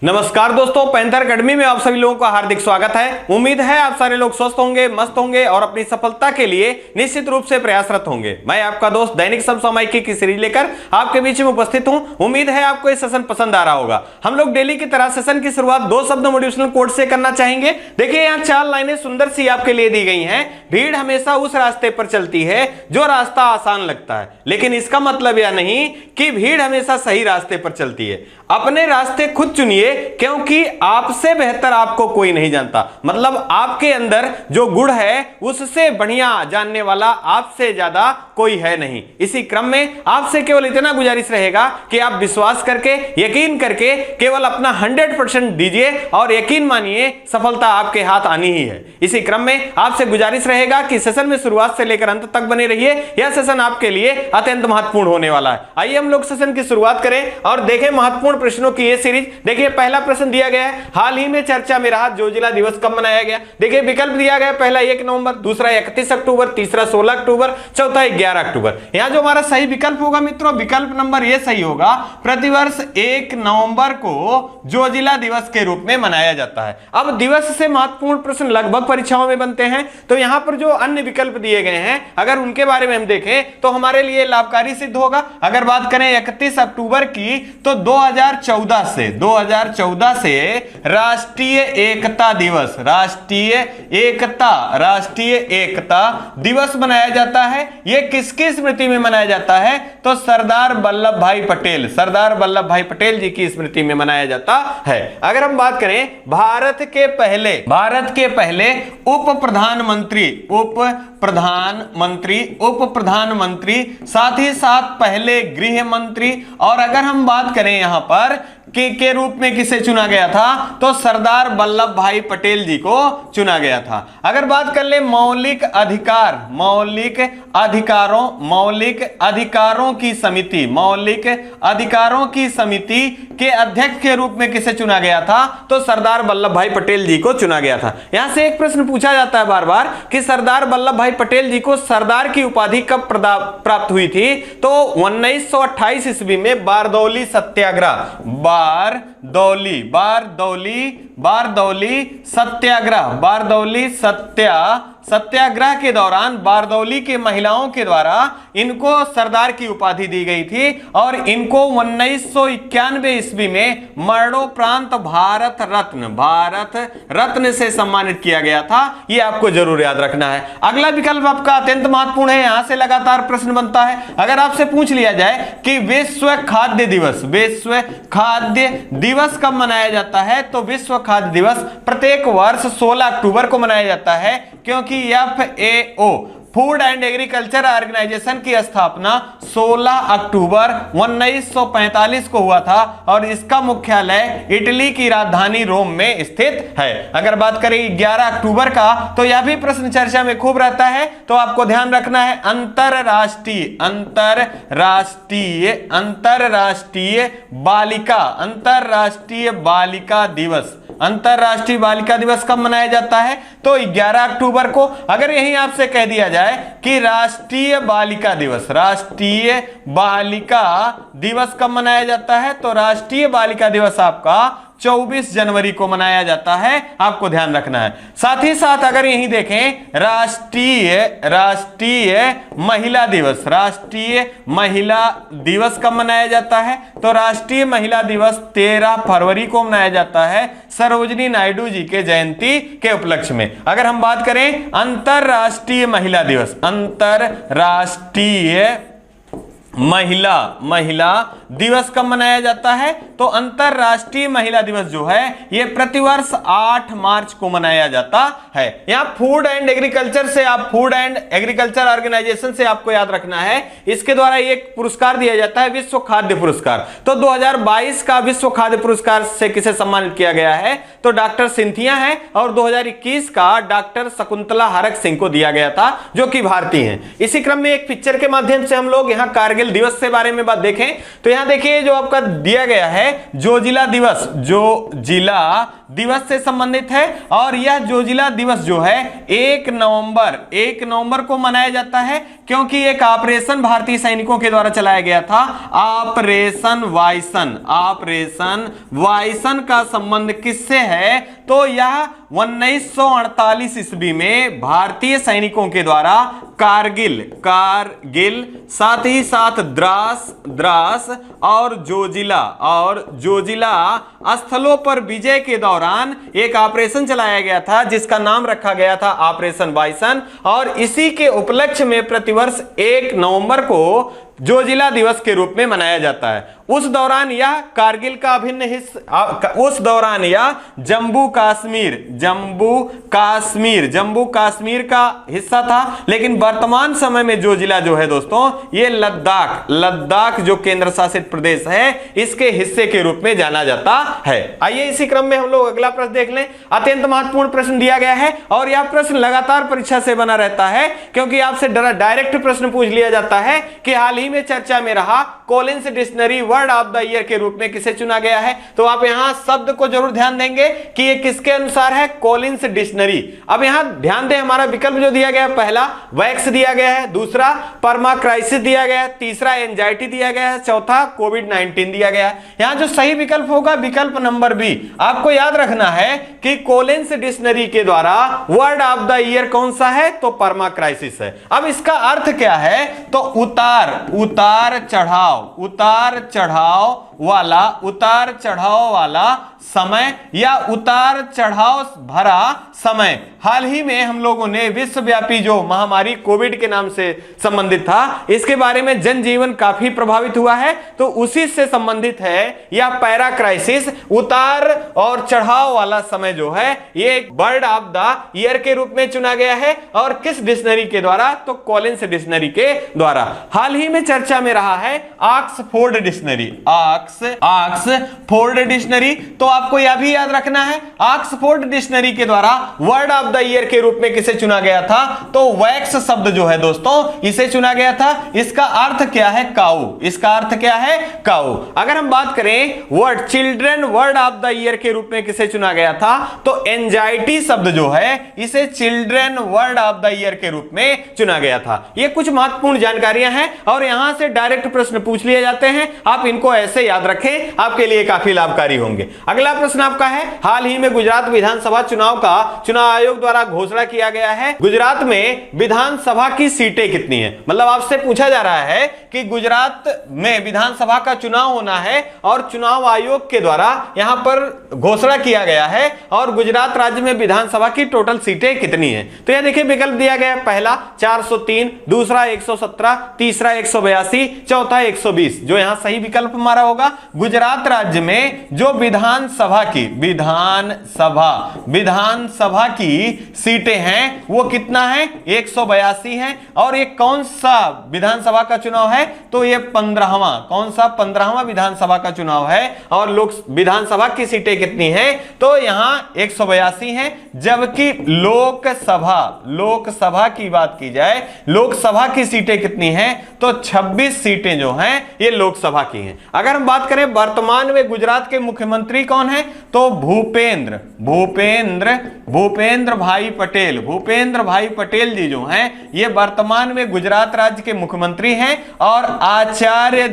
नमस्कार दोस्तों, panther academy में आप सभी लोगों का हार्दिक स्वागत है। उम्मीद है आप सारे लोग स्वस्थ होंगे, मस्त होंगे और अपनी सफलता के लिए निश्चित रूप से प्रयासरत होंगे। मैं आपका दोस्त दैनिक समसामयिकी की सीरीज लेकर आपके बीच में उपस्थित हूं। उम्मीद है आपको ये सेशन पसंद आ रहा होगा। हम लोग डेली की तरह सेशन की शुरुआत दो शब्द मोटिवेशनल कोट से करना चाहेंगे। देखिए यहाँ 4 लाइनें सुंदर सी आपके लिए दी गई हैं। भीड़ हमेशा उस रास्ते पर चलती है जो रास्ता आसान लगता है, लेकिन इसका मतलब यह नहीं कि भीड़ हमेशा सही रास्ते पर चलती है। अपने रास्ते खुद चुनिए, क्योंकि आपसे बेहतर आपको कोई नहीं जानता। मतलब आपके अंदर जो गुण है उससे बढ़िया जानने वाला आपसे ज्यादा कोई है नहीं। इसी क्रम में आपसे केवल इतना गुजारिश रहेगा कि आप विश्वास करके, यकीन करके केवल अपना 100% दीजिए और यकीन मानिए सफलता आपके हाथ आनी ही है। इसी क्रम में आपसे गुजारिश रहेगा कि सेशन में शुरुआत से लेकर अंत तक बने रहिए। यह सेशन आपके लिए अत्यंत महत्वपूर्ण होने वाला है। आइए हम लोग सेशन की शुरुआत करें और देखें महत्वपूर्ण प्रश्नों की ये सीरीज। देखिए पहला प्रश्न दिया गया है, हाल ही में चर्चा में रहा जोजिला दिवस कब मनाया गया। देखिए विकल्प दिया गया, पहला 1 नवंबर, दूसरा 31 अक्टूबर, तीसरा 16 अक्टूबर, चौथा 11 अक्टूबर। यहां जो हमारा सही विकल्प होगा मित्रों, विकल्प नंबर ये सही होगा। प्रतिवर्ष 1 नवंबर को जोजिला दिवस के रूप में मनाया जाता है। अब दिवस से महत्वपूर्ण प्रश्न लगभग परीक्षाओं में बनते हैं, तो यहां पर जो अन्य विकल्प दिए गए हैं अगर उनके बारे में हम देखें तो हमारे लिए लाभकारी सिद्ध होगा। अगर बात करें 31 अक्टूबर की तो 2014 से राष्ट्रीय एकता दिवस मनाया जाता है। यह किसकी स्मृति में मनाया जाता है? तो सरदार वल्लभ भाई पटेल जी की स्मृति में मनाया जाता है। अगर हम बात करें भारत के पहले उप प्रधानमंत्री, साथ ही साथ पहले गृह मंत्री, और अगर हम बात करें यहां पर के रूप में किसे चुना गया था तो सरदार वल्लभ भाई पटेल जी को चुना गया था। अगर बात कर ले मौलिक अधिकारों की समिति के अध्यक्ष के रूप में किसे चुना गया था तो सरदार वल्लभ भाई पटेल जी को चुना गया था। यहां से एक प्रश्न पूछा जाता है बार बार कि सरदार वल्लभ भाई पटेल जी को सरदार की उपाधि कब प्राप्त हुई थी? तो 1928 ईस्वी में बारदौली सत्याग्रह के दौरान बारदौली के महिलाओं के द्वारा इनको सरदार की उपाधि दी गई थी और इनको 1991 ईस्वी में मरणोपरांत भारत रत्न से सम्मानित किया गया था। यह आपको जरूर याद रखना है। अगला विकल्प आपका अत्यंत महत्वपूर्ण है, यहां से लगातार प्रश्न बनता है। अगर आपसे पूछ लिया जाए कि विश्व खाद्य दिवस कब मनाया जाता है तो विश्व खाद्य दिवस प्रत्येक वर्ष 16 अक्टूबर को मनाया जाता है, क्योंकि FAO food and agriculture organisation की स्थापना 16 अक्टूबर 1945 को हुआ था और इसका मुख्यालय इटली की राजधानी रोम में स्थित है। अगर बात करें 11 अक्टूबर का तो यह भी प्रश्न चर्चा में खूब रहता है, तो आपको ध्यान रखना है अंतरराष्ट्रीय बालिका दिवस कब मनाया जाता है तो 11 अक्टूबर को। अगर यही आपसे कह दिया जाए कि राष्ट्रीय बालिका दिवस कब मनाया जाता है तो राष्ट्रीय बालिका दिवस आपका 24 जनवरी को मनाया जाता है, आपको ध्यान रखना है। साथ ही साथ अगर यहीं देखें राष्ट्रीय महिला दिवस कब मनाया जाता है तो राष्ट्रीय महिला दिवस 13 फरवरी को मनाया जाता है सरोजिनी नायडू जी के जयंती के उपलक्ष्य में। अगर हम बात करें अंतरराष्ट्रीय महिला दिवस कब मनाया जाता है तो अंतरराष्ट्रीय महिला दिवस जो है यह प्रतिवर्ष 8 मार्च को मनाया जाता है। यहां फूड एंड एग्रीकल्चर ऑर्गेनाइजेशन से आपको याद रखना है, इसके द्वारा एक पुरस्कार दिया जाता है विश्व खाद्य पुरस्कार। तो 2022 का विश्व खाद्य पुरस्कार से किसे सम्मानित किया गया है तो डॉक्टर सिंथिया है, और 2021 का डॉक्टर शकुंतला हरक सिंह को दिया गया था जो कि भारतीय हैं। इसी क्रम में एक पिक्चर के माध्यम से हम लोग यहां कारगिल दिवस के बारे में बात देखें तो यहां देखिए जो आपका दिया गया है जोजिला दिवस से संबंधित है और यह जोजिला दिवस जो है 1 नवंबर को मनाया जाता है, क्योंकि एक ऑपरेशन भारतीय सैनिकों के द्वारा चलाया गया था, ऑपरेशन वाइसन का संबंध किससे है? तो यह 1948 ईस्वी में भारतीय सैनिकों के द्वारा कारगिल साथ ही साथ द्रास और जोजिला स्थलों पर विजय के दौरान एक ऑपरेशन चलाया गया था, जिसका नाम रखा गया था ऑपरेशन बाइसन। और इसी के उपलक्ष्य में प्रतिवर्ष 1 नवंबर को जोजिला दिवस के रूप में मनाया जाता है। उस दौरान यह कारगिल का अभिन्न हिस्सा, उस दौरान यह जम्मू कश्मीर का हिस्सा था। लेकिन वर्तमान समय में जोजिला जो है दोस्तों, ये लद्दाख जो केंद्र शासित प्रदेश है, इसके हिस्से के रूप में जाना जाता है। आइए इसी क्रम में हम लोग अगला प्रश्न देख लें। अत्यंत महत्वपूर्ण प्रश्न दिया गया है और यह प्रश्न लगातार परीक्षा से बना रहता है, क्योंकि आपसे डायरेक्ट प्रश्न पूछ लिया जाता है कि हाल ही में चर्चा में रहा Collins dictionary word of the year के रूप में किसे चुना गया है। तो आप यहां शब्द को जरूर ध्यान देंगे कि ये किसके अनुसार है, कॉलिंस डिक्शनरी। अब यहां ध्यान दें, हमारा विकल्प जो दिया गया है, पहला वैक्स दिया गया है, दूसरा परमा क्राइसिस दिया गया है, तीसरा एंजाइटी दिया गया है, चौथा कोविड-19 दिया गया है। यहां जो सही विकल्प होगा विकल्प नंबर बी। आपको याद रखना है कि कॉलिंस डिक्शनरी के द्वारा वर्ड ऑफ द ईयर कौन सा है, तो परमा क्राइसिस है। अब इसका अर्थ क्या है, तो उतार चढ़ाव वाला समय या उतार चढ़ाव भरा समय। हाल ही में हम लोगों ने विश्वव्यापी जो महामारी कोविड के नाम से संबंधित था, इसके बारे में जनजीवन काफी प्रभावित हुआ है, तो उसी से संबंधित है या पैरा क्राइसिस, उतार और चढ़ाव वाला समय जो है, ये एक वर्ड ऑफ द ईयर के रूप में चुना गया है। और किस डिक्शनरी के द्वारा, तो कॉलिंस डिक्शनरी के द्वारा। हाल ही में चर्चा में रहा है ऑक्सफोर्ड डिक्शनरी। तो आपको यह भी याद रखना है, ऑक्सफोर्ड डिक्शनरी के द्वारा वर्ड ऑफ द ईयर के रूप में किसे चुना गया था, तो वैक्स शब्द जो है दोस्तों, इसे चुना गया था। इसका अर्थ क्या है, काऊ। अगर हम बात करें word children word of the year के रूप में किसे चुना गया था, तो एंजाइटी शब्द जो है, इसे children word of the year के रूप में चुना गया था। ये कुछ महत्वपूर्ण जानकारियां हैं और यहां से डायरेक्ट प्रश्न पूछ लिए जाते हैं। आप इनको ऐसे याद रखें, आपके लिए काफी लाभकारी होंगे। अगला प्रश्न आपका है, हाल ही में गुजरात विधानसभा चुनाव का चुनाव आयोग द्वारा घोषणा किया गया है। गुजरात में विधानसभा की सीटें कितनी है? मतलब आपसे पूछा जा रहा है कि गुजरात में विधानसभा का चुनाव होना है और चुनाव आयोग के द्वारा यहां पर घोषणा किया गया है, और गुजरात राज्य में विधानसभा की टोटल सीटें कितनी है? तो यह देखिए विकल्प दिया गया है, पहला 403, दूसरा 117, तीसरा 182, चौथा 120। जो यहां सही विकल्प हमारा होगा, गुजरात राज्य में जो विधानसभा की सीटें हैं वो कितना है, 182 है। और ये कौन सा विधानसभा का चुनाव है, तो ये 15वां विधानसभा का चुनाव है। और लोक विधानसभा की सीटें कितनी हैं, तो यहां 182 हैं। जबकि लोकसभा की बात की जाए, लोकसभा की सीटें कितनी हैं, तो 26 सीटें जो हैं ये लोकसभा की हैं। अगर हम बात करें वर्तमान में गुजरात के मुख्यमंत्री कौन है, तो भूपेंद्र भाई पटेल जी जो हैं, ये वर्तमान में गुजरात राज्य के मुख्यमंत्री हैं। और आचार्य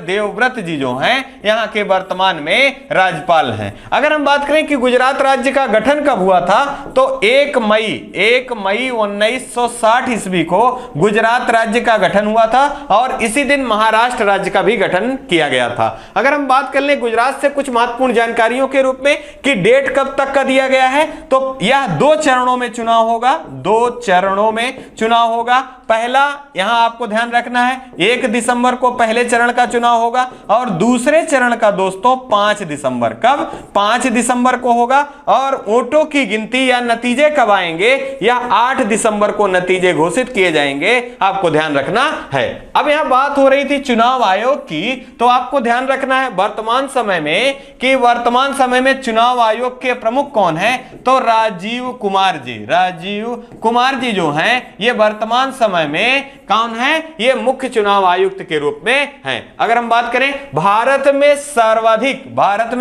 देवव्रत जी जो हैं, यहां के वर्तमान में राज्यपाल हैं। अगर हम बात करें कि गुजरात राज्य का गठन कब हुआ था, तो 1 मई 1960 ईस्वी को गुजरात राज्य का गठन हुआ था, और इसी दिन महाराष्ट्र राज्य का भी गठन किया गया था। अगर हम बात कर ले गुजरात से कुछ महत्वपूर्ण जानकारियों के रूप में कि डेट कब तक का दिया गया है, तो यह 2 चरणों में चुनाव होगा। पहला यहां आपको ध्यान रखना है, 1 दिसंबर को पहले चरण का चुनाव होगा, और दूसरे चरण का दोस्तों 5 दिसंबर। कब? 5 दिसंबर को होगा। और वोटों की गिनती या नतीजे कब आएंगे, या 8 दिसंबर को नतीजे घोषित किए जाएंगे, आपको ध्यान रखना है। अब अब यहां बात हो रही थी चुनाव आयोग की, तो आपको ध्यान रखना है वर्तमान समय में कि वर्तमान समय में चुनाव आयोग के प्रमुख कौन है, तो राजीव कुमार जी। राजीव कुमार जी जो हैं ये वर्तमान समय में कौन है, ये मुख्य चुनाव आयुक्त के रूप में हैं। अगर हम बात करें भारत में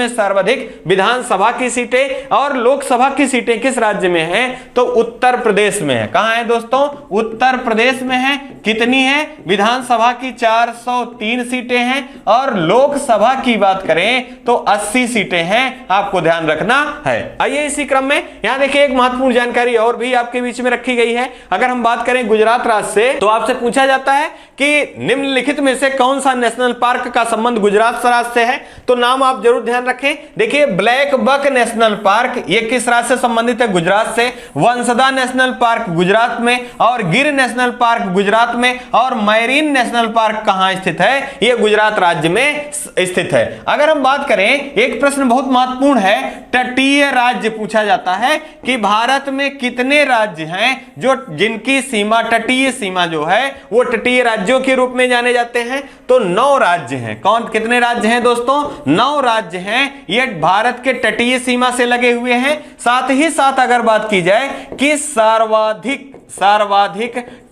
सर्वाधिक विधानसभा की सीटें और लोकसभा की सीटें किस राज्य में हैं, तो उत्तर प्रदेश में है। कहां है दोस्तों, उत्तर प्रदेश में है। कितनी है, विधानसभा की 403 सीटें हैं और लोकसभा की बात करें तो 80 सीटें हैं, आपको ध्यान रखना है। आइए इसी क्रम में यहां देखिए एक महत्वपूर्ण जानकारी और भी आपके बीच में रखी गई है। अगर हम बात करें गुजरात राज्य से, तो आपसे पूछा जाता है कि निम्नलिखित में से कौन सा नेशनल पार्क का संबंध गुजरात राज्य से है, तो नाम आप जरूर ध्यान रखें। देखिए ब्लैक बक नेशनल पार्क ये किस राज्य से संबंधित है, गुजरात से। वंसदा नेशनल पार्क गुजरात में, और गिर नेशनल पार्क गुजरात में, और मैरीन नेशनल पार्क कहां स्थित है, ये गुजरात राज्य में स्थित है। अगर हम बात करें, एक प्रश्न बहुत महत्वपूर्ण है, तटीय राज्य पूछा जाता है कि भारत में कितने राज्य हैं जो जिनकी सीमा, तटीय सीमा जो है वो तटीय राज्यों के रूप में जाने जाते हैं, तो 9 राज्य हैं। कौन, कितने राज्य हैं दोस्तों, 9 राज्य हैं, ये भारत के तटीय सीमा से लगे हुए हैं। साथ ही साथ अगर बात की जाए कि सर्वाधिक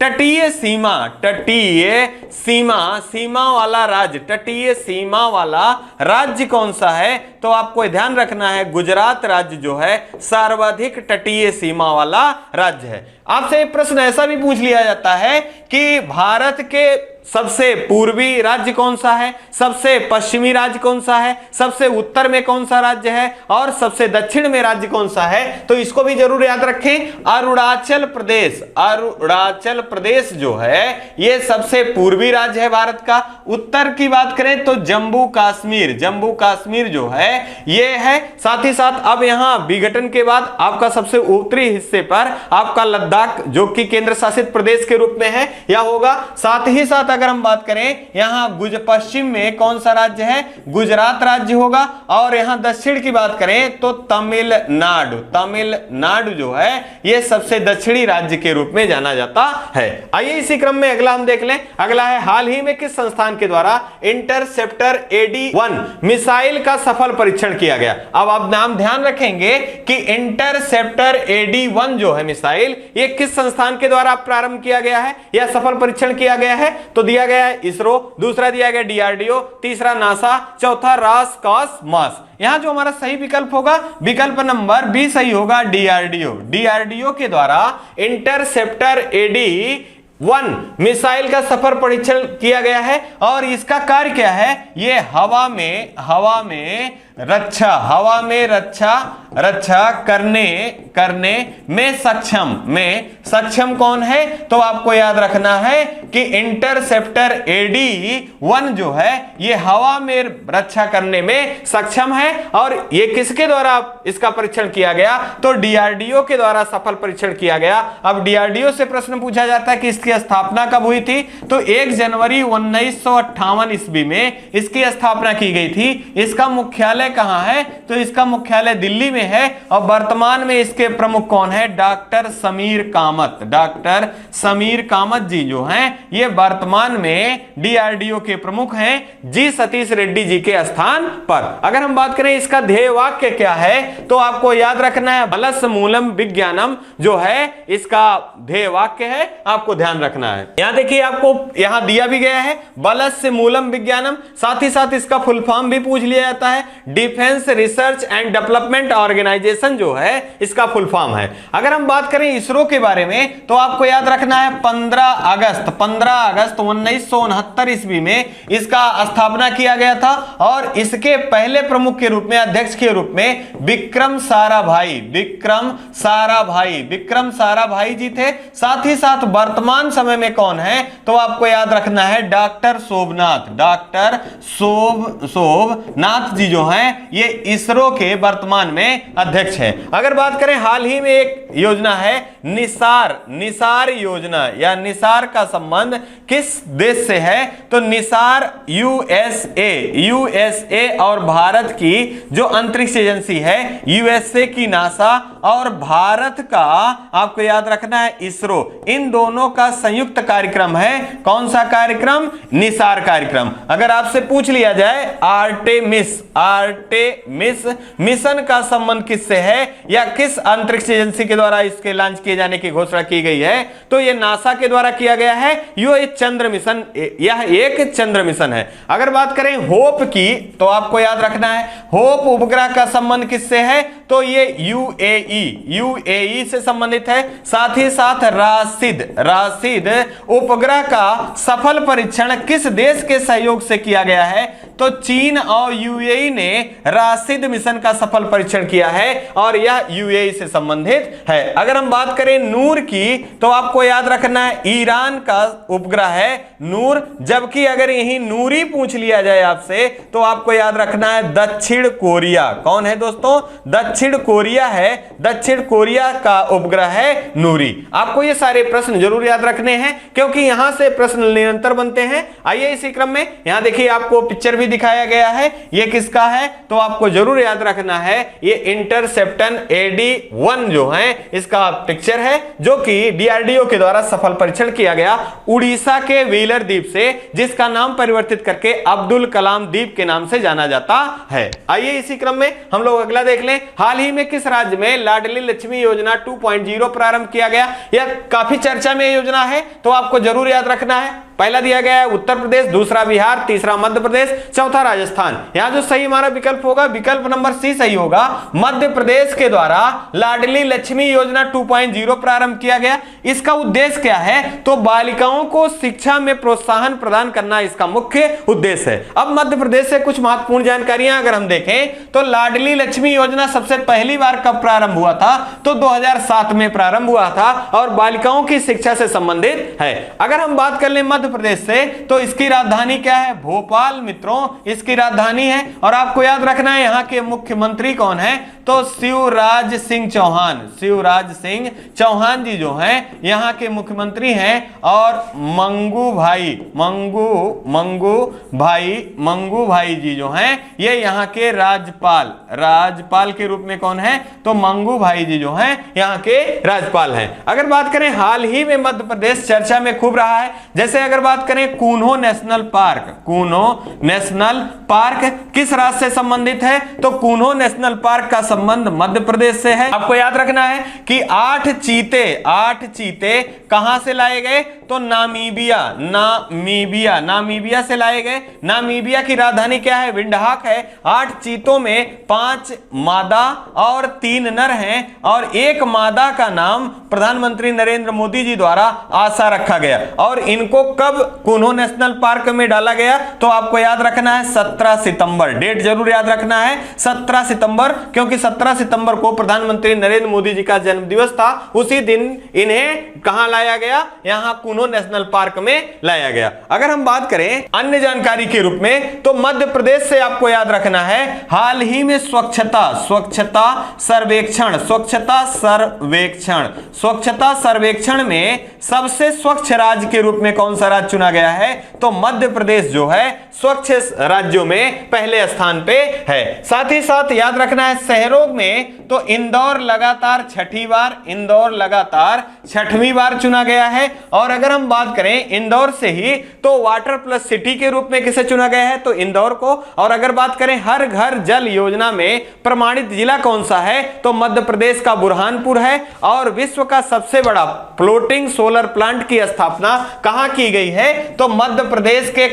तटीय सीमा वाला राज्य, तटीय सीमा वाला राज्य कौन सा है, तो आपको ध्यान रखना है गुजरात राज्य जो है सर्वाधिक तटीय सीमा वाला राज्य है। आपसे एक प्रश्न ऐसा भी पूछ लिया जाता है कि भारत के सबसे पूर्वी राज्य कौन सा है, सबसे पश्चिमी राज्य कौन सा है, सबसे उत्तर में कौन सा राज्य है, और सबसे दक्षिण में राज्य कौन सा है, तो इसको भी जरूर याद रखें। अरुणाचल प्रदेश जो है ये सबसे पूर्वी राज्य है भारत का। उत्तर की बात करें तो जम्मू कश्मीर जो है ये है। साथ ही साथ अब यहां विघटन के बाद आपका सबसे उत्तरी हिस्से पर आपका लद्दाख जो कि केंद्र शासित प्रदेश के रूप में है यह होगा। साथ ही साथ अगर हम बात करें यहां पश्चिम में कौन सा राज्य है, गुजरात राज्य होगा। और यहां दक्षिण की बात करें तो तमिलनाडु जो है यह सबसे दक्षिणी राज्य के रूप में जाना जाता है। आइए इसी क्रम में अगला हम देख लें। अगला है हाल ही में किस संस्थान के द्वारा इंटरसेप्टर AD-1 मिसाइल का सफल परीक्षण किया गया। अब आप नाम ध्यान रखेंगे कि इंटरसेप्टर AD-1 जो है मिसाइल ये किस संस्थान के द्वारा प्रारंभ किया गया है या सफल परीक्षण किया गया है, तो दिया गया है इसरो, दूसरा दिया गया DRDO, तीसरा नासा, चौथा रॉसकॉसमॉस। यहां जो हमारा सही विकल्प होगा, विकल्प नंबर बी सही होगा, DRDO के द्वारा इंटरसेप्टर AD-1 मिसाइल का सफल परीक्षण किया गया है। और इसका कार्य क्या है, ये हवा में रक्षा करने में सक्षम कौन है, तो आपको याद रखना है कि इंटरसेप्टर AD-1 जो है ये हवा में रक्षा करने में सक्षम है। और ये किसके द्वारा इसका परीक्षण किया गया, तो DRDO के द्वारा सफल परीक्षण किया गया। अब DRDO से प्रश्न पूछा जाता है कि इसकी स्थापना कब हुई थी, तो 1 जनवरी 1958 ईस्वी में इसकी स्थापना की गई थी। इसका मुख्यालय कहां है, तो इसका मुख्यालय दिल्ली में है। और वर्तमान में इसके प्रमुख कौन है, डॉक्टर समीर कामत जी जो हैं ये वर्तमान में DRDO के प्रमुख हैं जी सतीश रेड्डी जी के स्थान पर। अगर हम बात करें इसका ध्येय वाक्य क्या है, तो आपको याद रखना है बलस मूलम विज्ञानम जो है इसका ध्येय वाक्य है, आपको ध्यान रखना है। यहां देखिए आपको यहां दिया भी गया है बलस से मूलम विज्ञानम, साथ ही साथ इसका फुल फॉर्म भी पूछ लिया जाता है, defence research and development organisation जो है इसका फुल फॉर्म है। अगर हम बात करें इसरो के बारे में तो आपको याद रखना है 15 अगस्त 1969 ईस्वी में इसका स्थापना किया गया था। और इसके पहले प्रमुख के रूप में, अध्यक्ष के रूप में विक्रम साराभाई जी थे। साथ ही साथ वर्तमान समय में कौन है, तो आपको याद रखना है डॉक्टर सोमनाथ जी जो हैं ये इसरो के वर्तमान में अध्यक्ष हैं। अगर बात करें हाल ही में एक योजना है निसार योजना या निसार का संबंध किस देश से है, तो निसार USA और भारत की जो अंतरिक्ष एजेंसी है USA की नासा और भारत का आपको याद रखना है इसरो, इन दोनों का संयुक्त कार्यक्रम है। कौन सा कार्यक्रम? निसार कार्यक्रम। अगर आपसे पूछ लिया जाए आर्टेमिस मिशन का संबंध किससे है या किस अंतरिक्ष एजेंसी के द्वारा इसके लॉन्च किए जाने की घोषणा की गई है, तो यह नासा के द्वारा किया गया है। यह चंद्र मिशन, यह एक चंद्र मिशन है। अगर बात करें होप की तो आपको याद रखना है होप उपग्रह का संबंध किससे है, तो ये यूएई से संबंधित है। साथ ही साथ राशिद उपग्रह का सफल परीक्षण किस देश के सहयोग से किया गया है, तो चीन और यूएई ने राशिद मिशन का सफल परीक्षण किया है और यह यूएई से संबंधित है। अगर हम बात करें नूर की तो आपको याद रखना है ईरान का उपग्रह है नूर, जबकि अगर यही नूरी पूछ लिया जाए आपसे तो आपको याद रखना है दक्षिण कोरिया। कौन है दोस्तों? दक्षिण कोरिया है, दक्षिण कोरिया का उपग्रह है नूरी। आपको ये सारे प्रश्न जरूर याद रखने हैं क्योंकि यहां से प्रश्न निरंतर बनते हैं। आइए इसी क्रम में यहां देखिए आपको पिक्चर भी दिखाया गया है, ये किसका है, तो आपको जरूर याद रखना है ये इंटरसेप्टर AD-1 जो है इसका पिक्चर है, जो कि डीआरडीओ के द्वारा सफल परीक्षण किया गया उड़ीसा के व्हीलर द्वीप से, जिसका नाम परिवर्तित करके अब्दुल कलाम द्वीप के नाम से जाना जाता है। आइए इसी क्रम में हम लोग अगला देख लें। हाल ही में किस राज्य में लाडली लक्ष्मी योजना 2.0 प्रारंभ किया गया? यह काफी चर्चा में योजना है, तो आपको जरूर याद रखना है। पहला दिया गया है उत्तर प्रदेश, दूसरा बिहार, तीसरा मध्य प्रदेश, चौथा राजस्थान। यहां जो सही हमारा विकल्प होगा, विकल्प नंबर सी सही होगा। मध्य प्रदेश के द्वारा लाडली लक्ष्मी योजना 2.0 प्रारंभ किया गया। इसका उद्देश्य क्या है, तो बालिकाओं को शिक्षा में प्रोत्साहन प्रदान करना इसका मुख्य उद्देश्य है। अब मध्य प्रदेश से कुछ महत्वपूर्ण जानकारियां अगर हम देखें तो लाडली लक्ष्मी योजना सबसे पहली बार कब प्रारंभ हुआ था, तो 2007 में प्रारंभ हुआ था और बालिकाओं की शिक्षा से संबंधित है। अगर हम बात कर ले मध्य प्रदेश से तो इसकी राजधानी क्या है? भोपाल मित्रों, इसकी राजधानी है। और आपको याद रखना है यहाँ के मुख्यमंत्री कौन है, तो शिवराज सिंह चौहान। शिवराज सिंह चौहान जी जो हैं यहाँ के मुख्यमंत्री हैं। और मंगू भाई जी जो हैं ये यहाँ के राज्यपाल के रूप में कौन है, तो मंगू भाई जी जो हैं यहाँ के राज्यपाल हैं। अगर बात करें हाल ही में मध्य प्रदेश चर्चा में खूब रहा है, जैसे अगर बात करें कूनो नेशनल पार्क किस राज्य से संबंधित है, तो कूनो नेशनल पार्क का संबंध मध्य प्रदेश से है। आपको याद रखना है कि 8 चीते कहां से लाए गए, तो नामीबिया से लाए गए। नामीबिया की राजधानी क्या है? विंडहाक है। 8 चीतों में 5 मादा और 3 नर हैं और एक मादा का नाम प्रधानमंत्री नरेंद्र मोदी जी द्वारा आशा रखा गया। और इनको कब कूनो नेशनल पार्क में डाला गया, तो आपको याद रखना है 17 सितंबर। डेट जरूर याद रखना है 17 सितंबर, क्योंकि 17 सितंबर को प्रधानमंत्री नरेंद्र मोदी जी का जन्म दिवस था। उसी दिन इन्हें कहां लाया गया, यहां कूनो नेशनल पार्क में लाया गया। अगर हम बात करें अन्य जानकारी के रूप में, तो मध्य प्रदेश से आपको याद रखना है हाल ही में स्वच्छता सर्वेक्षण में सबसे स्वच्छ राज्य के रूप में कौन सा राज्य चुना गया है, तो मध्य प्रदेश जो है स्वच्छ राज्यों में पहले स्थान पे है। साथ ही साथ याद रखना है शहरों में तो इंदौर लगातार छठवीं बार चुना गया है। और अगर हम बात करें इंदौर से ही तो वाटर प्लस सिटी के रूप में किसे चुना गया है, तो इंदौर को। और अगर बात करें हर घर जल योजना में प्रमाणित जिला कौन सा है, तो मध्य प्रदेश का बुरहानपुर है। और विश्व का सबसे बड़ा फ्लोटिंग सोलर प्लांट की स्थापना कहां की गई है, तो मध्य प्रदेश के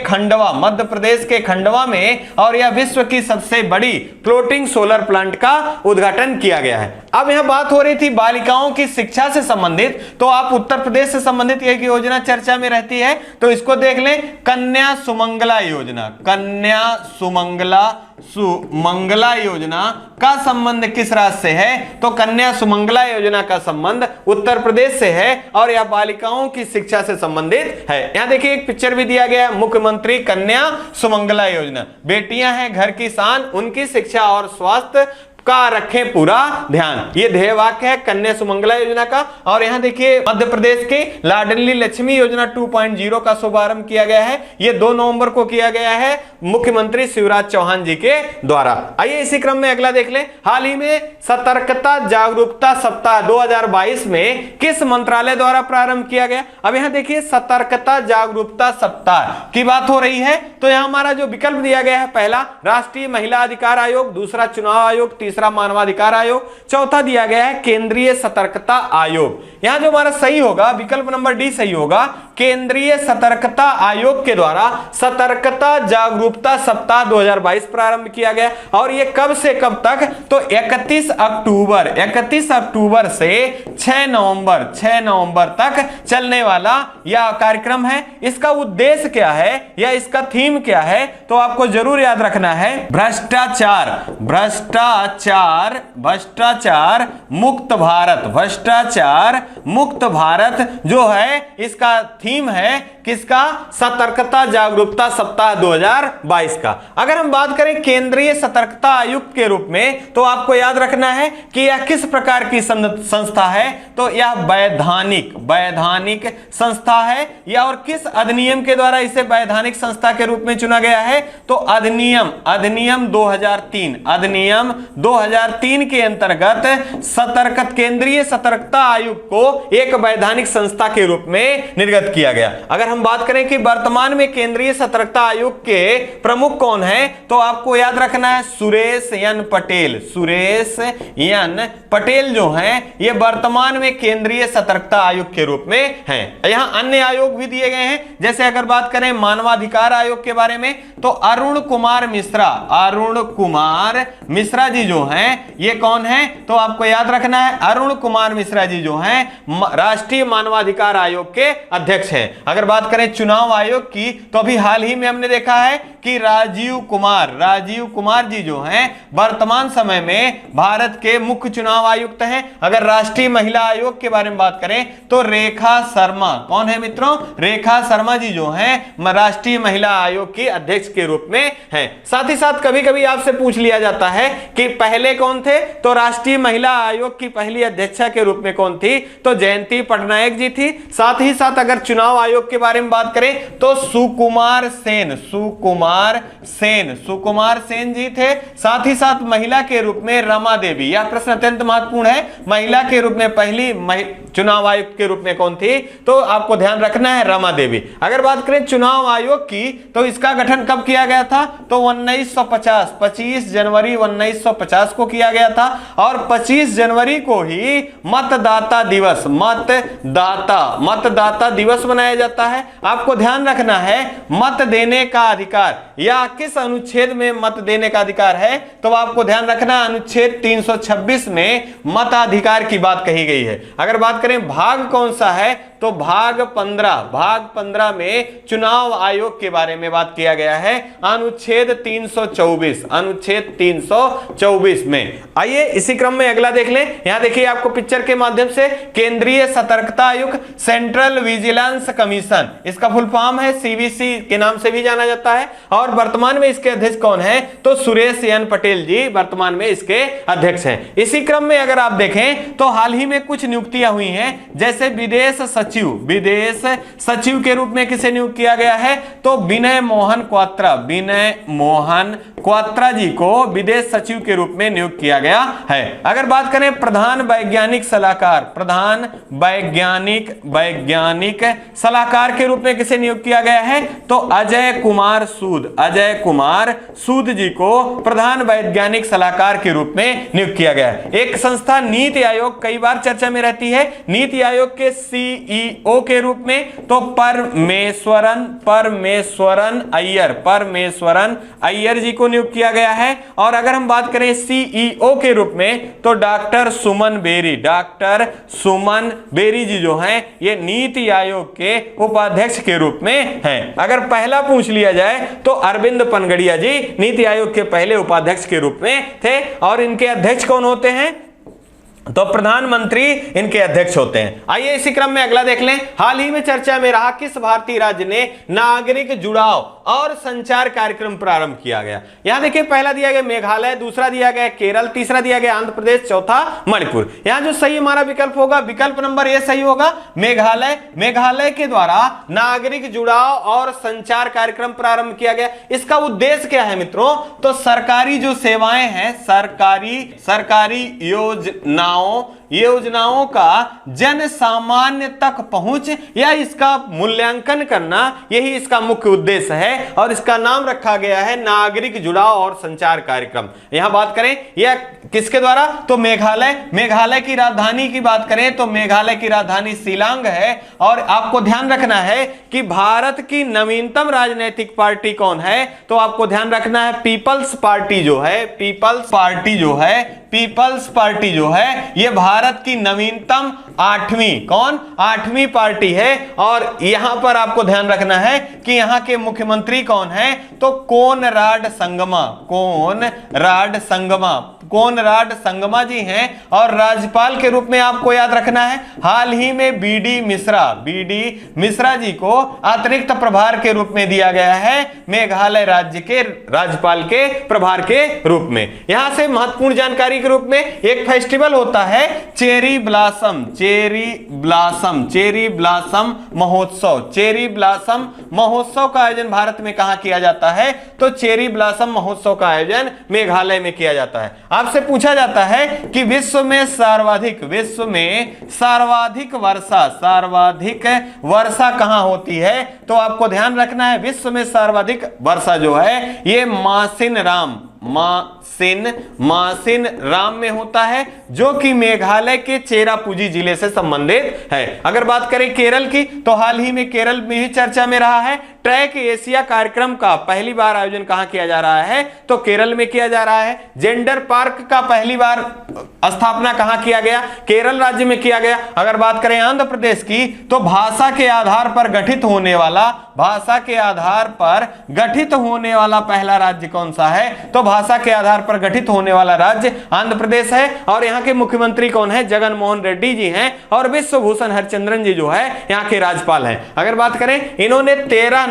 खंडवा में। और यह विश्व की सबसे बड़ी फ्लोटिंग सोलर प्लांट का उद्घाटन किया गया है। अब यह बात हो रही थी बालिकाओं की शिक्षा से संबंधित, तो आप उत्तर प्रदेश से संबंधित एक योजना चर्चा में रहती है, तो इसको देख लें, कन्या सुमंगला योजना का संबंध किस राज्य से है, तो कन्या सुमंगला योजना का संबंध उत्तर प्रदेश से है और यह बालिकाओं की शिक्षा से संबंधित है। यहां देखिए एक पिक्चर भी दिया गया है, मुख्यमंत्री कन्या सुमंगला योजना। बेटियां हैं घर की शान, उनकी शिक्षा और स्वास्थ्य का रखें पूरा ध्यान। ये ध्येय वाक्य है कन्या सुमंगला योजना का। और यहां देखिए मध्य प्रदेश की लाडली लक्ष्मी योजना 2.0 का शुभारंभ किया गया है। ये 2 नवंबर को किया गया है मुख्यमंत्री शिवराज चौहान जी के द्वारा। आइए इसी क्रम में अगला देख लें। हाल ही में सतर्कता जागरूकता सप्ताह 2022 में किस मंत्रालय द्वारा प्रारंभ किया गया? अब यहां देखिए सतर्कता जागरूकता सप्ताह की बात हो रही है, तो यहां हमारा जो विकल्प दिया गया है, पहला राष्ट्रीय महिला अधिकार आयोग, दूसरा चुनाव आयोग, तीसरा मानवाधिकार आयोग, चौथा दिया गया है केंद्रीय सतर्कता आयोग। यहां जो हमारा सही होगा विकल्प नंबर डी सही होगा। केंद्रीय सतर्कता आयोग के द्वारा सतर्कता जागरूकता सप्ताह 2022 प्रारंभ किया गया। और ये कब से कब तक? तो 31 अक्टूबर से 6 नवंबर तक चलने वाला यह कार्यक्रम है। इसका उद्देश्य क्या है या इसका थीम क्या है? तो आपको जरूर याद रखना है भ्रष्टाचार मुक्त भारत जो है इसका थीम है किसका? सतर्कता जागरूकता सप्ताह 2022 का। अगर हम बात करें केंद्रीय सतर्कता आयुक्त के रूप में, तो आपको याद रखना है कि यह किस प्रकार की संस्था है? तो यह वैधानिक संस्था है। या और किस अधिनियम के द्वारा इसे वैधानिक संस्था के रूप में चुना गया है? तो अधिनियम 2003 के अंतर्गत केंद्रीय सतर्कता आयोग को एक वैधानिक संस्था के रूप में निर्गत किया गया। अगर हम बात करें कि वर्तमान में केंद्रीय सतर्कता आयोग के प्रमुख कौन है, तो आपको याद रखना है सुरेश एन पटेल जो हैं ये वर्तमान में केंद्रीय सतर्कता आयोग के रूप में हैं। यहां अन्य आयोग भी दिए गए हैं, जैसे अगर बात करें मानवाधिकार आयोग के बारे में, तो अरुण कुमार मिश्रा जी जो हैं ये कौन है? तो आपको याद रखना है अरुण कुमार मिश्रा जी जो हैं राष्ट्रीय मानवाधिकार आयोग के अध्यक्ष हैं। अगर बात करें चुनाव आयोग की, तो अभी हाल ही में हमने देखा है कि राजीव कुमार जी जो हैं वर्तमान समय में भारत के मुख्य चुनाव आयुक्त हैं। अगर राष्ट्रीय महिला आयोग के बारे में बात करें, तो रेखा शर्मा कौन है मित्रों? रेखा शर्मा जी जो हैं राष्ट्रीय महिला आयोग की अध्यक्ष के रूप में हैं। साथ ही साथ कभी कभी आपसे पूछ लिया जाता है कि पहले कौन थे? तो राष्ट्रीय महिला आयोग की पहली अध्यक्षा के रूप में कौन थी? तो जयंती पटनायक जी थी। साथ ही साथ अगर चुनाव आयोग के बारे में बात करें, तो सुकुमार सेन जी थे। साथ ही साथ महिला के रूप में रमा देवी। यह प्रश्न अत्यंत महत्वपूर्ण है, महिला के रूप में पहली चुनाव आयुक्त के रूप में कौन थी? तो आपको ध्यान रखना है रमा देवी। अगर बात करें चुनाव आयोग की, तो इसका गठन कब किया गया था? तो 25 जनवरी 1950 को किया गया था। और 25 जनवरी को ही मतदाता दिवस मनाया जाता है। आपको ध्यान रखना है मत देने का अधिकार या किस अनुच्छेद में मत देने का अधिकार है? तो आपको ध्यान रखना अनुच्छेद 326 में मताधिकार की बात कही गई है। अगर बात करें भाग कौन सा है, तो भाग 15 में चुनाव आयोग के बारे में बात किया गया है अनुच्छेद 324 में। आइए इसी क्रम में अगला देख लें। यहां देखिए आपको पिक्चर के माध्यम से केंद्रीय सतर्कता आयोग सेंट्रल विजिलेंस कमीशन, इसका फुल फॉर्म है सीवीसी के नाम से भी जाना जाता है। और वर्तमान में इसके अध्यक्ष कौन है? तो सुरेश एन पटेल जी वर्तमान में इसके अध्यक्ष हैं। इसी क्रम में अगर आप देखें तो हाल ही में कुछ नियुक्तियां हुई हैं, जैसे विदेश सचिव के रूप में किसे नियुक्त किया गया है? तो विनय मोहन क्वात्रा जी को विदेश सचिव के रूप में नियुक्त किया गया है। अगर बात करें प्रधान वैज्ञानिक सलाहकार के रूप में किसे नियुक्त किया गया है? तो अजय कुमार सूद जी को प्रधान वैज्ञानिक सलाहकार के रूप में नियुक्त किया गया है। एक संस्था नीति आयोग कई बार चर्चा में रहती है, नीति आयोग के सीईओ के रूप में तो परमेश्वरन अय्यर जी को नियुक्त किया गया है। और अगर हम बात करें सीईओ के रूप में, तो डॉक्टर सुमन बेरी जी जो हैं ये नीति आयोग के उपाध्यक्ष के रूप में हैं। अगर पहला पूछ लिया जाए तो अरविंद पनगड़िया जी नीति आयोग के पहले उपाध्यक्ष के रूप में थे। और इनके अध्यक्ष कौन होते हैं? तो प्रधानमंत्री इनके अध्यक्ष होते हैं। आइए इसी क्रम में अगला देख लें। हाल ही में चर्चा में रहा किस भारतीय राज्य ने नागरिक जुड़ाव और संचार कार्यक्रम प्रारंभ किया गया। यहां देखिए पहला दिया गया मेघालय, दूसरा दिया गया केरल, तीसरा दिया गया आंध्र प्रदेश, चौथा मणिपुर। यहां जो सही हमारा विकल्प होगा, विकल्प नंबर ए सही होगा, मेघालय। मेघालय के द्वारा नागरिक जुड़ाव और संचार कार्यक्रम प्रारंभ किया गया। इसका उद्देश्य क्या है मित्रों? तो सरकारी जो सेवाएं हैं, सरकारी योजनाओं का जन सामान्य तक पहुंच या इसका मूल्यांकन करना, यही इसका मुख्य उद्देश्य है और इसका नाम रखा गया है नागरिक जुड़ाव और संचार कार्यक्रम। यहां बात करें यह किसके द्वारा? तो मेघालय की राजधानी की बात करें तो मेघालय की राजधानी शिलांग है। और आपको ध्यान रखना है कि भारत की नवीनतम राजनीतिक पार्टी कौन है? तो आपको ध्यान रखना है पीपल्स पार्टी जो है, यह भारत की नवीनतम आठवीं पार्टी है। और यहां पर आपको ध्यान रखना है कि यहां के मुख्यमंत्री कौन है? तो कोनराड संगमा जी हैं। और राज्यपाल के रूप में आपको याद रखना है, हाल ही में बीडी मिश्रा जी को अतिरिक्त प्रभार के रूप में दिया गया है मेघालय राज्य के राज्यपाल के प्रभार के रूप में। यहां से महत्वपूर्ण जानकारी के रूप में एक फेस्टिवल होता है चेरी ब्लॉसम महोत्सव का आयोजन भारत में कहां किया जाता है? तो चेरी ब्लॉसम महोत्सव का आयोजन मेघालय में किया जाता है। आपसे पूछा जाता है कि विश्व में सर्वाधिक वर्षा कहां होती है? तो आपको ध्यान रखना है विश्व में सर्वाधिक वर्षा जो है ये मासिन राम में होता है, जो कि मेघालय के चेरापूंजी जिले से संबंधित है। अगर बात करें केरल की, तो हाल ही में केरल में ही चर्चा में रहा है ट्रैक एशिया कार्यक्रम का पहली बार आयोजन कहां किया जा रहा है? तो केरल में किया जा रहा है। जेंडर पार्क का पहली बार स्थापना कहां किया गया? केरल राज्य में किया गया। अगर बात करें आंध्र प्रदेश की, तो भाषा के आधार पर गठित होने वाला पहला राज्य कौन सा है? तो भाषा के आधार पर गठित होने वाला राज्य आंध्र प्रदेश है। और यहाँ के मुख्यमंत्री कौन है? जगन मोहन रेड्डी जी हैं। और विश्व भूषण हरिचंद्रन जी जो है यहाँ के राज्यपाल हैं। अगर बात करें, इन्होंने 13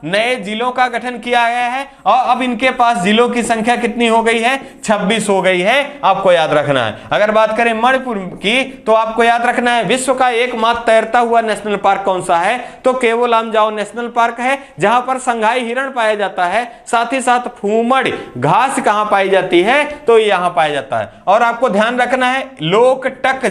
नए जिलों का गठन किया गया है। और अब इनके पास जिलों की संख्या कितनी हो गई है? 26 हो गई है, आपको याद रखना है। अगर बात करें मणिपुर की, तो आपको याद रखना है विश्व का एकमात्र तैरता हुआ नेशनल पार्क कौन सा है? तो केवल लामजाओ नेशनल पार्क है, जहां पर संघाई हिरण पाया जाता है। साथ ही साथ फूमड़ घास कहां पाई जाती है? तो यहां पाया जाता है। और आपको ध्यान रखना है लोकटक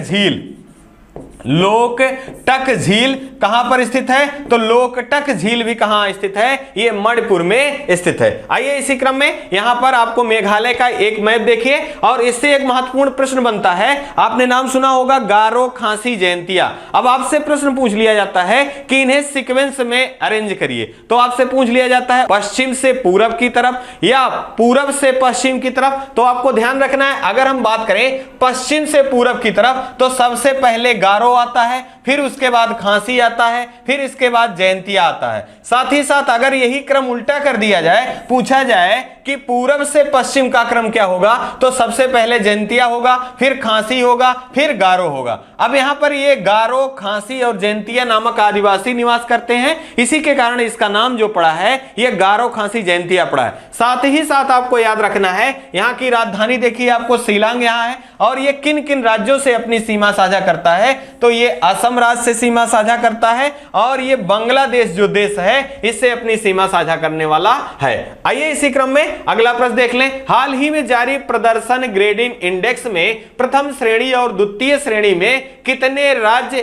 झील कहां पर स्थित है? तो लोकटक झील भी कहां स्थित है? ये मणिपुर में स्थित है। आइए इसी क्रम में यहां पर आपको मेघालय का एक मैप देखिए और इससे एक महत्वपूर्ण प्रश्न बनता है। आपने नाम सुना होगा गारो खासी जयंतिया। अब आपसे प्रश्न पूछ लिया जाता है कि इन्हें सीक्वेंस में अरेंज करिए। तो आपसे पूछ लिया जाता है पश्चिम से पूरब की तरफ या पूरब से पश्चिम की तरफ। तो आपको ध्यान रखना है, अगर हम बात करें पश्चिम से पूरब की तरफ, तो सबसे पहले गारो आता है, फिर उसके बाद खांसी आता है, फिर इसके बाद जयंतिया आता है। साथ ही साथ अगर यही क्रम उल्टा कर दिया जाए, पूछा जाए कि पूरब से पश्चिम का क्रम क्या होगा, तो सबसे पहले जयंतिया होगा, फिर खांसी होगा, फिर गारो होगा। अब यहां पर ये गारो, खांसी और जयंतिया नामक आदिवासी निवास करते हैं, इसी के कारण इसका नाम जो पड़ा है ये गारो खांसी जयंतिया पड़ा है। साथ ही साथ आपको याद रखना है यहां की राजधानी देखिए आपको शिलांग यहां है। और ये किन किन राज्यों से अपनी सीमा साझा करता है? तो ये असम राज्य से सीमा साझा करता है और ये बांग्लादेश जो देश है इससे अपनी सीमा साझा करने वाला है। आइए इसी क्रम में अगला प्रश्न देख लें। हाल ही में जारी प्रदर्शन ग्रेडिंग इंडेक्स में प्रथम श्रेणी और द्वितीय श्रेणी में कितने राज्य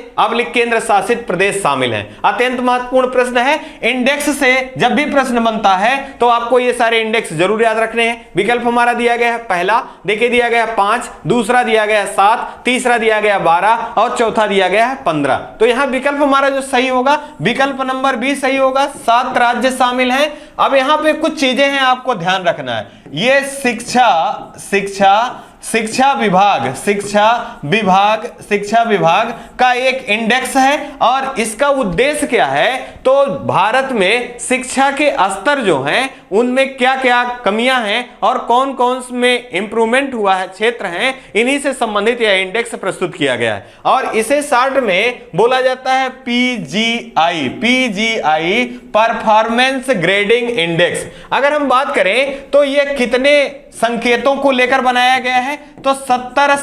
केंद्र शासित प्रदेश शामिल हैं? अत्यंत महत्वपूर्ण प्रश्न है। इंडेक्स से जब भी प्रश्न बनता है तो आपको ये सारे इंडेक्स जरूर याद रखने हैं। विकल्प हमारा दिया गया है, पहला देखिए दिया गया 5, दूसरा दिया गया 7, तीसरा दिया गया 12 और चौथा दिया गया है 15। तो यहां विकल्प हमारा जो सही होगा विकल्प नंबर बी सही होगा, 7 राज्य शामिल हैं। अब यहां पे कुछ चीजें हैं आपको ध्यान रखना है। ये शिक्षा विभाग का एक इंडेक्स है और इसका उद्देश्य क्या है? तो भारत में शिक्षा के स्तर जो हैं उनमें क्या क्या कमियां हैं और कौन कौन में इंप्रूवमेंट हुआ है क्षेत्र हैं, इन्हीं से संबंधित यह इंडेक्स प्रस्तुत किया गया है और इसे शॉर्ट में बोला जाता है PGI, PGI performance grading index. अगर हम बात करें तो यह कितने संकेतों को लेकर बनाया गया है, तो 70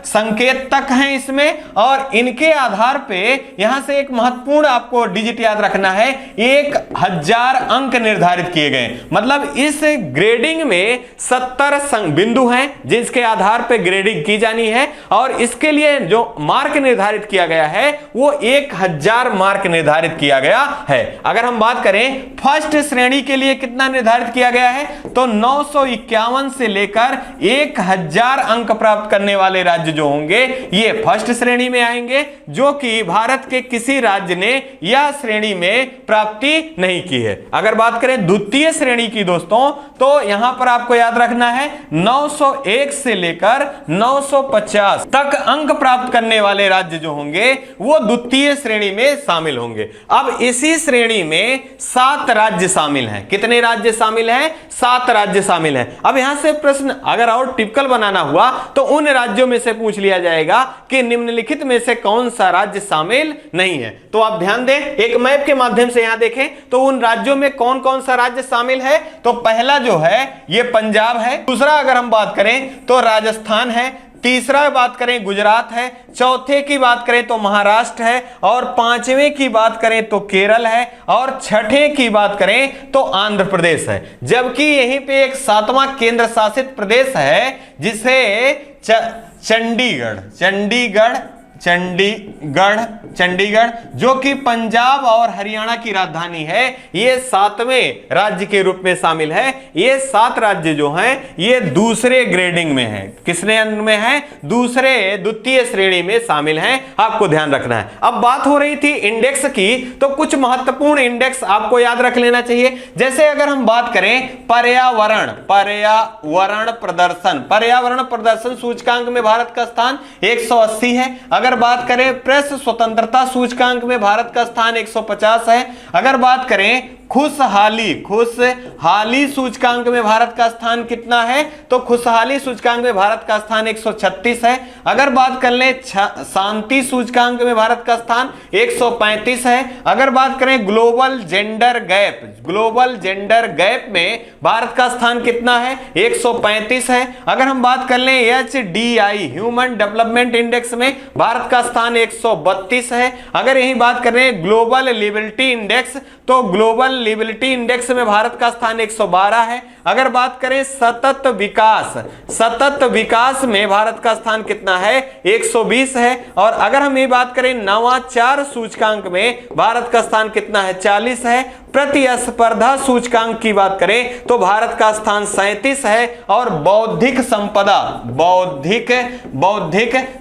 संकेतक हैं इसमें और इनके आधार पे यहां से एक महत्वपूर्ण आपको डिजिट याद रखना है, 1000 अंक निर्धारित किए गए। मतलब इस ग्रेडिंग में 70 बिंदु हैं जिसके आधार पे ग्रेडिंग की जानी है और इसके लिए जो मार्क निर्धारित किया गया है वो 1000 मार्क निर्धारित किया गया है। अगर हम बात करें फर्स्ट श्रेणी के लिए कितना निर्धारित किया गया है, तो 951 से लेकर 1000 अंक प्राप्त करने वाले राज्य जो होंगे ये फर्स्ट श्रेणी में आएंगे, जो कि भारत के किसी राज्य ने यह श्रेणी में प्राप्ति नहीं की है। अगर बात करें द्वितीय श्रेणी की दोस्तों, तो यहां पर आपको याद रखना है 901 से लेकर 950 तक अंक प्राप्त करने वाले राज्य जो होंगे वो द्वितीय श्रेणी में शामिल होंगे। अब इसी श्रेणी में 7 राज्य शामिल हैं। कितने राज्य शामिल हैं? 7 राज्य शामिल हैं। अब यहां से प्रश्न अगर और टिपिकल बनाना हुआ तो उन राज्यों में से पूछ लिया जाएगा कि निम्नलिखित में से कौन सा राज्य शामिल नहीं है। तो आप ध्यान दें, एक मैप के माध्यम से यहां देखें तो उन राज्यों में कौन कौन सा राज्य शामिल है। तो पहला जो है ये पंजाब है, दूसरा अगर हम बात करें तो राजस्थान है, तीसरा बात करें गुजरात है, चौथे की बात करें तो महाराष्ट्र है और पांचवें की बात करें तो केरल है और छठे की बात करें तो आंध्र प्रदेश है। जबकि यहीं पे एक 7वां केंद्र शासित प्रदेश है जिसे चंडीगढ़ जो कि पंजाब और हरियाणा की राजधानी है, ये 7वें राज्य के रूप में शामिल है। ये 7 राज्य जो हैं ये दूसरे ग्रेडिंग में है। किसने अंग में है? द्वितीय श्रेणी में शामिल हैं। आपको ध्यान रखना है। अब बात हो रही थी इंडेक्स की, तो कुछ महत्वपूर्ण इंडेक्स आपको याद रख लेना चाहिए। जैसे अगर हम बात करें पर्यावरण प्रदर्शन सूचकांक में भारत का स्थान 180 है। अगर बात करें प्रेस स्वतंत्रता सूचकांक में भारत का स्थान 150 है। अगर बात करें खुशहाली सूचकांक में भारत का स्थान कितना है, तो खुशहाली सूचकांक में भारत का स्थान 136 है। अगर बात कर लें शांति सूचकांक में भारत का स्थान 135 है। अगर बात करें ग्लोबल जेंडर गैप में भारत का स्थान कितना है? 135 है। अगर हम बात कर लें HDI ह्यूमन डेवलपमेंट इंडेक्स में भारत का स्थान 132 है। अगर यही बात करें ग्लोबल लिबर्टी इंडेक्स, तो ग्लोबल लिबर्टी इंडेक्स में भारत का स्थान 112 है। अगर बात करें सतत विकास में भारत का स्थान कितना है? 120 है। और अगर हम ये बात करें नवाचार सूचकांक में भारत का स्थान कितना है? 40 है। प्रतिस्पर्धा सूचकांक की बात करें तो भारत का स्थान 37 है। और बौद्धिक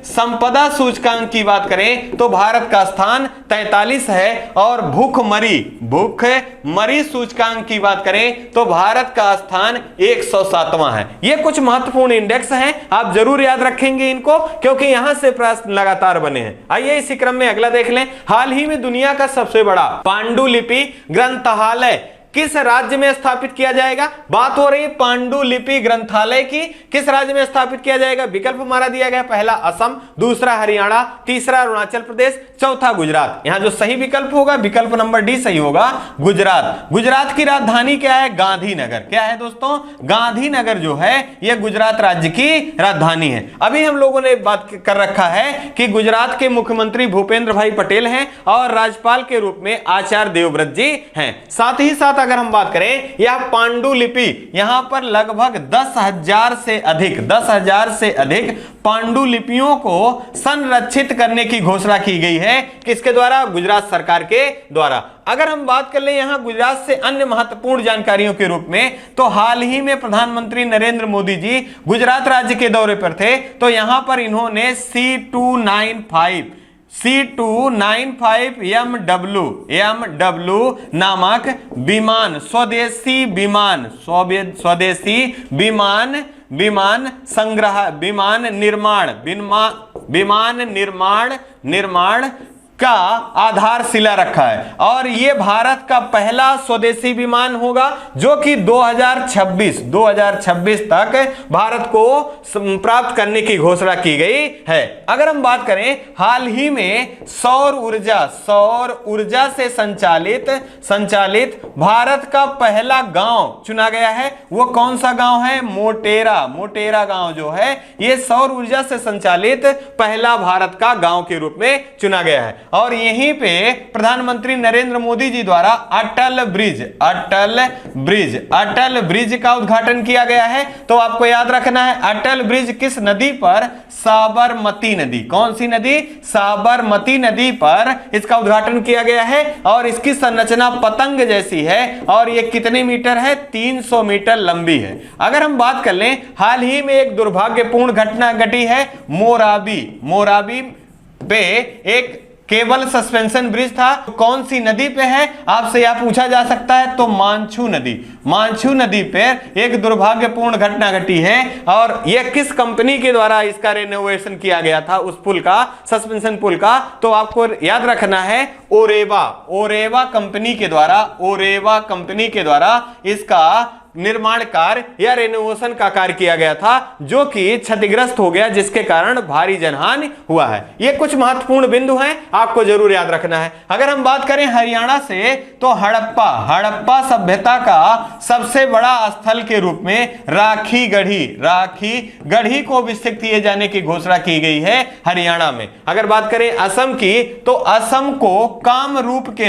संपदा सूचकांक की बात करें तो भारत का स्थान 43 है। और भूखमरी सूचकांक की बात करें तो भारत का स्थान 107वां है। ये कुछ महत्वपूर्ण इंडेक्स हैं, आप जरूर याद रखेंगे इनको, क्योंकि यहां से प्रश्न लगातार बने हैं। आइए इसी क्रम में अगला देख लें। हाल ही में दुनिया का सबसे बड़ा पांडुलिपि ग्रंथालय किस राज्य में स्थापित किया जाएगा? बात हो रही है पांडुलिपि ग्रंथालय की, किस राज्य में स्थापित किया जाएगा? विकल्प हमारा दिया गया, पहला असम, दूसरा हरियाणा, तीसरा अरुणाचल प्रदेश, चौथा गुजरात। यहां जो सही विकल्प होगा विकल्प नंबर डी सही होगा, गुजरात। गुजरात की राजधानी क्या है? गांधीनगर। क्या है दोस्तों? गांधीनगर जो है यह गुजरात राज्य की राजधानी है। अभी हम लोगों ने बात कर रखा है कि गुजरात के मुख्यमंत्री भूपेंद्र भाई पटेल हैं और राज्यपाल के रूप में आचार्य देवव्रत जी हैं। साथ ही साथ अगर हम बात करें यह पांडुलिपि, यहां पर लगभग 10,000 से अधिक पांडुलिपियों को संरक्षित करने की घोषणा की गई है। किसके द्वारा? गुजरात सरकार के द्वारा। अगर हम बात कर ले यहां गुजरात से अन्य महत्वपूर्ण जानकारियों के रूप में, तो हाल ही में प्रधानमंत्री नरेंद्र मोदी जी गुजरात राज्य के दौरे पर थे, तो यहां पर इन्होंने C295 MW नामक विमान, स्वदेशी विमान निर्माण का आधारशिला रखा है और ये भारत का पहला स्वदेशी विमान होगा जो कि 2026 तक भारत को प्राप्त करने की घोषणा की गई है। अगर हम बात करें हाल ही में सौर ऊर्जा से संचालित भारत का पहला गांव चुना गया है। वो कौन सा गांव है? मोटेरा गांव जो है ये सौर ऊर्जा से संचालित पहला भारत का गांव के रूप में चुना गया है। और यहीं पे प्रधानमंत्री नरेंद्र मोदी जी द्वारा अटल ब्रिज का उद्घाटन किया गया है। तो आपको याद रखना है अटल ब्रिज किस नदी पर? साबरमती नदी। कौन सी नदी? साबरमती नदी पर इसका उद्घाटन किया गया है और इसकी संरचना पतंग जैसी है और ये कितने मीटर है? 300 मीटर लंबी है। अगर हम बात कर लें हाल ही में एक दुर्भाग्यपूर्ण घटना घटी है। मोराबी पे एक केबल सस्पेंशन ब्रिज था। कौन सी नदी पे है आपसे यह पूछा जा सकता है? तो मानछू नदी पे एक दुर्भाग्यपूर्ण घटना घटी है और यह किस कंपनी के द्वारा इसका रेनोवेशन किया गया था उस पुल का, सस्पेंशन पुल का? तो आपको याद रखना है ओरेवा कंपनी के द्वारा इसका निर्माण कार्य या रेनोवेशन का कार्य किया गया था जो कि क्षतिग्रस्त हो गया जिसके कारण भारी जनहानि हुआ है। ये कुछ महत्वपूर्ण बिंदु हैं, आपको जरूर याद रखना है। अगर हम बात करें हरियाणा से तो हड़प्पा सभ्यता का सबसे बड़ा स्थल के रूप में राखी गढ़ी को विकसित किए जाने की घोषणा की गई है हरियाणा में। अगर बात करें असम की तो असम को कामरूप के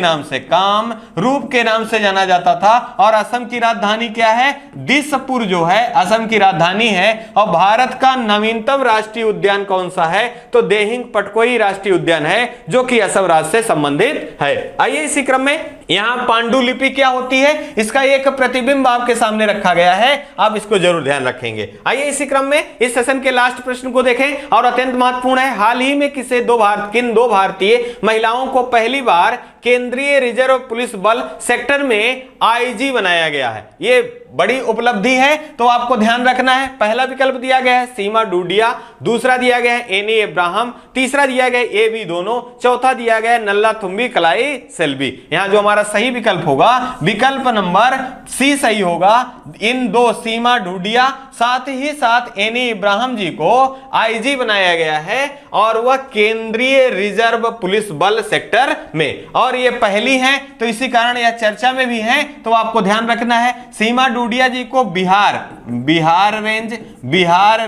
नाम से जाना जाता था और असम की राजधानी क्या है? दिसपुर जो है असम की राजधानी है। और भारत का नवीनतम राष्ट्रीय उद्यान कौन सा है? तो देहिंग पटकोई राष्ट्रीय उद्यान है जो कि असम राज्य से संबंधित है। आइए इसी क्रम में यहां पांडुलिपि क्या होती है इसका एक प्रतिबिंब आपके सामने रखा गया है, आप इसको जरूर ध्यान रखेंगे। आइए इसी क्रम में इस सेशन के लास्ट प्रश्न को देखें और अत्यंत महत्वपूर्ण है। हाल ही में किन दो भारतीय महिलाओं को पहली बार केंद्रीय रिजर्व पुलिस बल सेक्टर में आईजी बनाया गया है? ये बड़ी उपलब्धि है तो आपको ध्यान रखना है। पहला विकल्प दिया गया है सीमा डूडिया, दूसरा दिया गया है एनी इब्राहिम, तीसरा दिया गया है एवी दोनों, चौथा दिया गया है नल्लाथुम्बी कलाई सेल्वी। यहां जो हमारा सही विकल्प होगा विकल्प नंबर सी सही होगा। इन दो सीमा डूडिया साथ ही साथ एनी इब्राहिम जी को आईजी बनाया गया है और वह केंद्रीय रिजर्व पुलिस बल सेक्टर में, और ये पहली है तो इसी कारण यह चर्चा में भी है। तो आपको ध्यान रखना है सीमा डूडिया जी को बिहार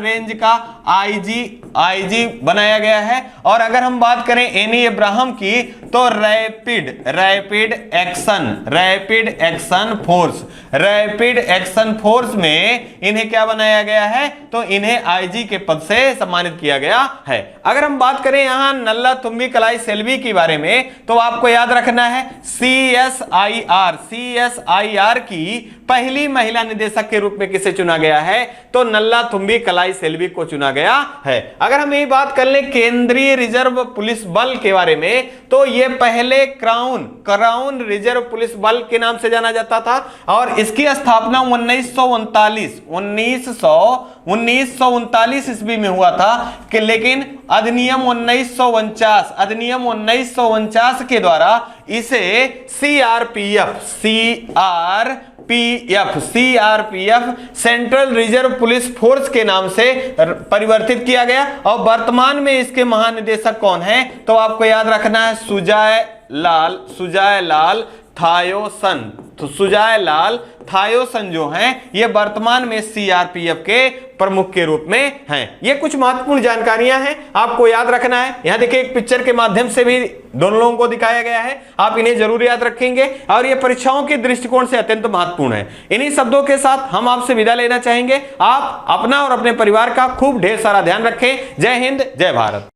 रेंज का आईजी बनाया गया है। और अगर हम बात करें एनी इब्राहिम की तो रैपिड एक्शन फोर्स में इन्हें क्या बनाया गया है? तो इन्हें आईजी के पद से सम्मानित किया गया है। अगर हम बात करें यहां नल्लाथुम्बी कलाई सेल्वी के बारे में तो आपको याद रखना है सीएसआईआर की पहली महिला निदेशक के रूप में किसे चुना गया है? तो नल्लाथुम्बी कलाई सेल्वी को चुना गया है। अगर हम यही बात कर लें केंद्रीय रिजर्व पुलिस बल के बारे में तो यह पहले क्राउन रिजर्व पुलिस बल के नाम से जाना जाता था और इसकी स्थापना 1939 ईस्वी में हुआ था कि लेकिन अधिनियम 1949 के द्वारा इसे CRPF central reserve police force के नाम से परिवर्तित किया गया। और वर्तमान में इसके महानिदेशक कौन है? तो आपको याद रखना है सुजाय लाल थायोसन जो हैं ये वर्तमान में सीआरपीएफ के प्रमुख के रूप में हैं। ये कुछ महत्वपूर्ण जानकारियां हैं, आपको याद रखना है। यहां देखिए एक पिक्चर के माध्यम से भी दोनों लोगों को दिखाया गया है, आप इन्हें जरूर याद रखेंगे और ये परीक्षाओं के दृष्टिकोण से अत्यंत महत्वपूर्ण है। इन्हीं शब्दों के साथ हम आपसे विदा लेना चाहेंगे। आप अपना और अपने परिवार का खूब ढेर सारा ध्यान रखें। जय हिंद, जय भारत।